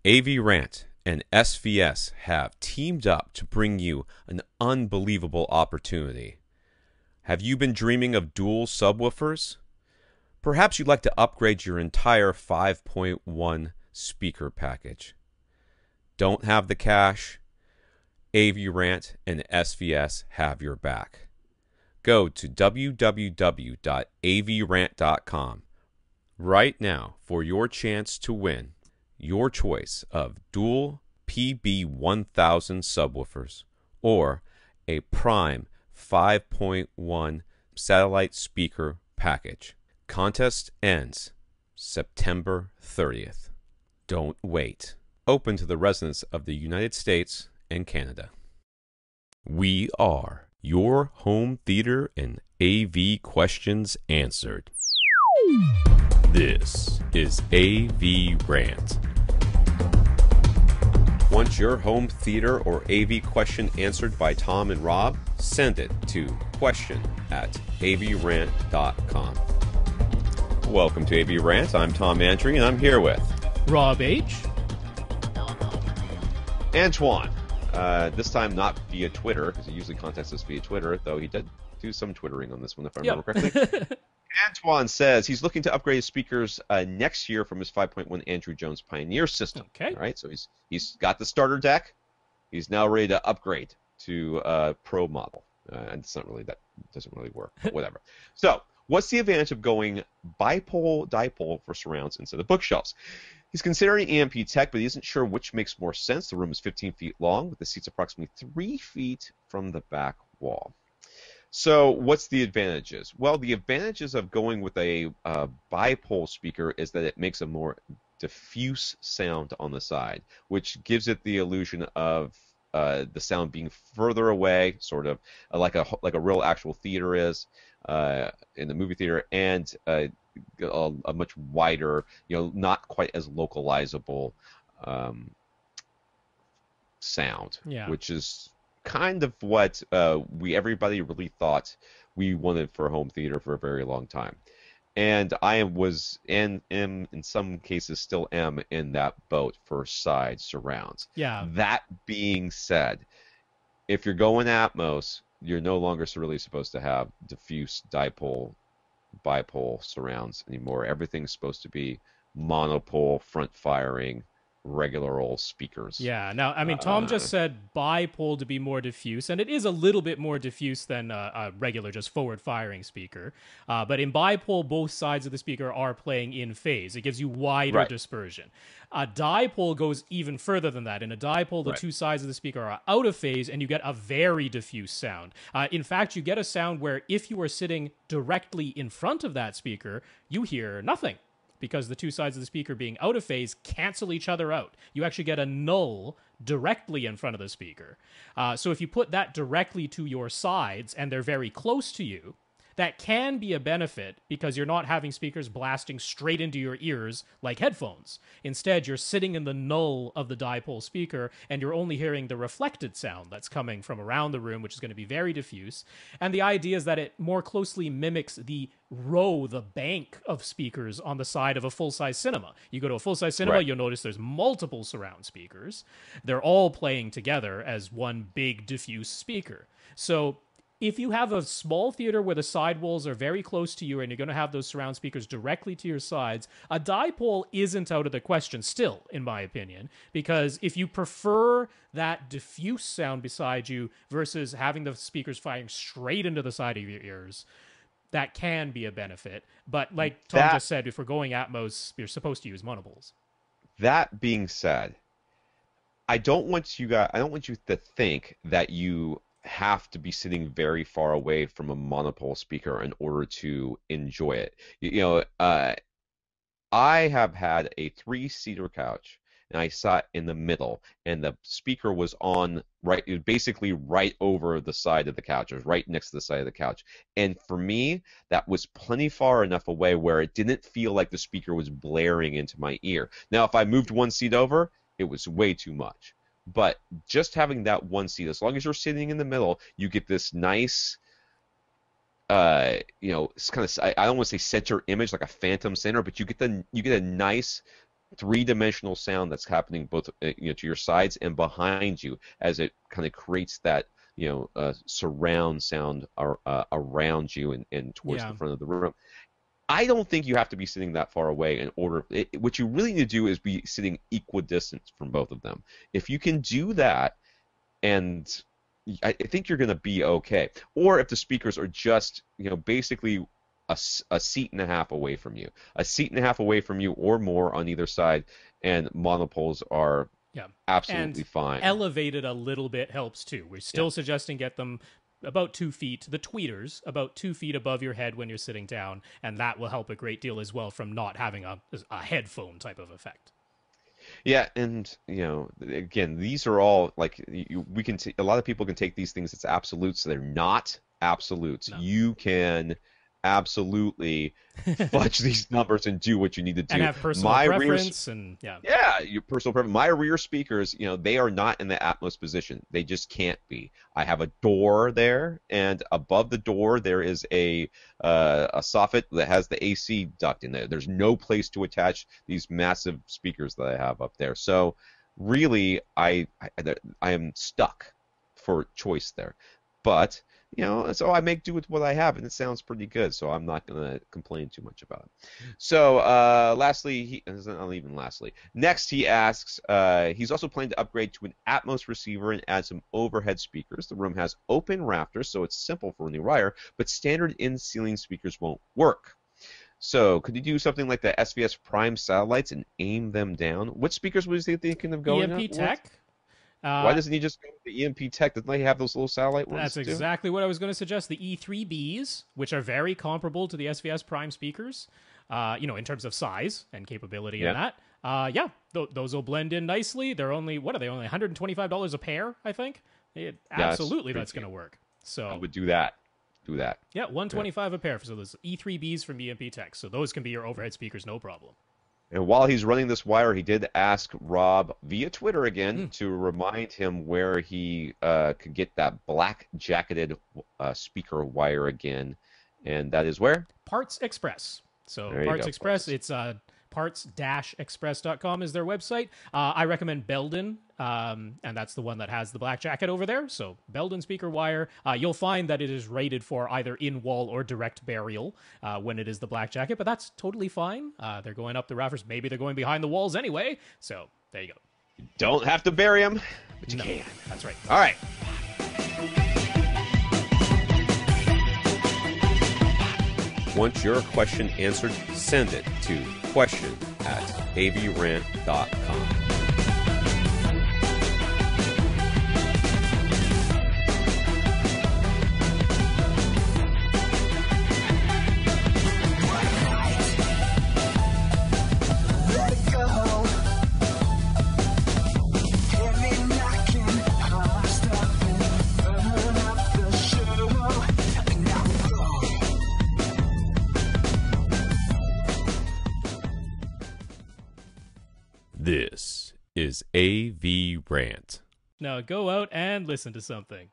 AVRant and SVS have teamed up to bring you an unbelievable opportunity. Have you been dreaming of dual subwoofers? Perhaps you'd like to upgrade your entire 5.1 speaker package. Don't have the cash? AVRant and SVS have your back. Go to www.avrant.com right now for your chance to win your choice of dual PB1000 subwoofers or a prime 5.1 satellite speaker package. Contest ends September 30th. Don't wait. Open to the residents of the United States and Canada. We are your home theater and AV questions answered. This is AVRant. Want your home theater or AV question answered by Tom and Rob? Send it to question@avrant.com. Welcome to AVRant. I'm Tom Andry, and I'm here with Rob H. Antoine. This time not via Twitter, because he usually contacts us via Twitter, though he did do some Twittering on this one, if I remember correctly. Antoine says he's looking to upgrade his speakers next year from his 5.1 Andrew Jones Pioneer system. Okay. All right, so he's got the starter deck. He's now ready to upgrade to Pro model. And it's not really that doesn't really work, but whatever. So, what's the advantage of going bipole-dipole for surrounds instead of bookshelves? He's considering EMPTek, but he isn't sure which makes more sense. The room is 15 feet long, with the seats approximately 3 feet from the back wall. So what's the advantages? Well, the advantages of going with a bipole speaker is that it makes a more diffuse sound on the side, which gives it the illusion of the sound being further away, sort of like a real actual theater is in the movie theater, and a much wider, not quite as localizable sound, which is kind of what everybody really thought we wanted for home theater for a very long time. And I was and am in some cases still am in that boat for side surrounds. Yeah. That being said, if you're going Atmos, you're no longer really supposed to have diffuse dipole bipole surrounds anymore. Everything's supposed to be monopole, front firing, regular old speakers. Yeah. Now, I mean, Tom just said bipole to be more diffuse, and it is a little bit more diffuse than a regular just forward-firing speaker. But in bipole, both sides of the speaker are playing in phase. It gives you wider dispersion. A dipole goes even further than that. In a dipole, the two sides of the speaker are out of phase, and you get a very diffuse sound. In fact, you get a sound where if you are sitting directly in front of that speaker, you hear nothing, because the two sides of the speaker being out of phase cancel each other out. You actually get a null directly in front of the speaker. So if you put that directly to your sides and they're very close to you, that can be a benefit because you're not having speakers blasting straight into your ears like headphones. Instead, you're sitting in the null of the dipole speaker and you're only hearing the reflected sound that's coming from around the room, which is going to be very diffuse. And the idea is that it more closely mimics the bank of speakers on the side of a full-size cinema. You go to a full-size cinema, you'll notice there's multiple surround speakers. They're all playing together as one big diffuse speaker. So if you have a small theater where the side walls are very close to you and you're going to have those surround speakers directly to your sides, a dipole isn't out of the question still, in my opinion, because if you prefer that diffuse sound beside you versus having the speakers firing straight into the side of your ears, that can be a benefit. But like Tom just said, if we're going Atmos, you're supposed to use monopoles. That being said, I don't want you to think that you have to be sitting very far away from a monopole speaker in order to enjoy it. I have had a 3-seater couch, and I sat in the middle, and the speaker was basically right over the side of the couch. It was right next to the side of the couch. And for me, that was plenty far enough away where it didn't feel like the speaker was blaring into my ear. Now, if I moved one seat over, it was way too much. But just having that one seat, as long as you're sitting in the middle, you get this nice, it's kind of, I don't want to say center image like a phantom center, but you get a nice three-dimensional sound that's happening both to your sides and behind you, as it kind of creates that surround sound around you and towards the front of the room. I don't think you have to be sitting that far away in order. What you really need to do is be sitting equidistant from both of them. If you can do that, and I think you're going to be okay. Or if the speakers are just basically a seat and a half away from you, or more on either side, and monopoles are absolutely fine. Elevated a little bit helps too. We're still suggesting get them about 2 feet, the tweeters about 2 feet above your head when you're sitting down, and that will help a great deal as well from not having a headphone type of effect. Yeah, and again, these are all like a lot of people can take these things as absolutes. They're not absolutes. No. You can absolutely fudge these numbers and do what you need to do. And have personal preference your personal preference. My rear speakers, they are not in the Atmos position. They just can't be. I have a door there, and above the door there is a soffit that has the AC duct in there. There's no place to attach these massive speakers that I have up there. So really, I am stuck for choice there. But so I make do with what I have, and it sounds pretty good, so I'm not going to complain too much about it. So, next he asks, he's also planning to upgrade to an Atmos receiver and add some overhead speakers. The room has open rafters, so it's simple for a new wire, but standard in-ceiling speakers won't work. So, could you do something like the SVS Prime satellites and aim them down? What speakers was he thinking of going EMPTek? Why doesn't he just go with the EMPTek? Doesn't he have those little satellite ones? That's exactly what I was going to suggest. The E3bs, which are very comparable to the SVS Prime speakers, in terms of size and capability in that. Those will blend in nicely. They're only, what are they, only $125 a pair, I think? Absolutely, that's going to work. So I would do that. Yeah, $125 a pair. So those E3bs from EMPTek. So those can be your overhead speakers, no problem. And while he's running this wire, he did ask Rob via Twitter again to remind him where he could get that black jacketed speaker wire again. And that is where? Parts Express. So Parts Express, it's parts-express.com is their website. I recommend Belden, and that's the one that has the black jacket over there. So Belden speaker wire. You'll find that it is rated for either in-wall or direct burial when it is the black jacket, but that's totally fine. They're going up the rafters. Maybe they're going behind the walls anyway. So there you go. You don't have to bury them, but you can. That's right. All right. Want your question answered? Send it to question@avrant.com. This is AVRant. Now go out and listen to something.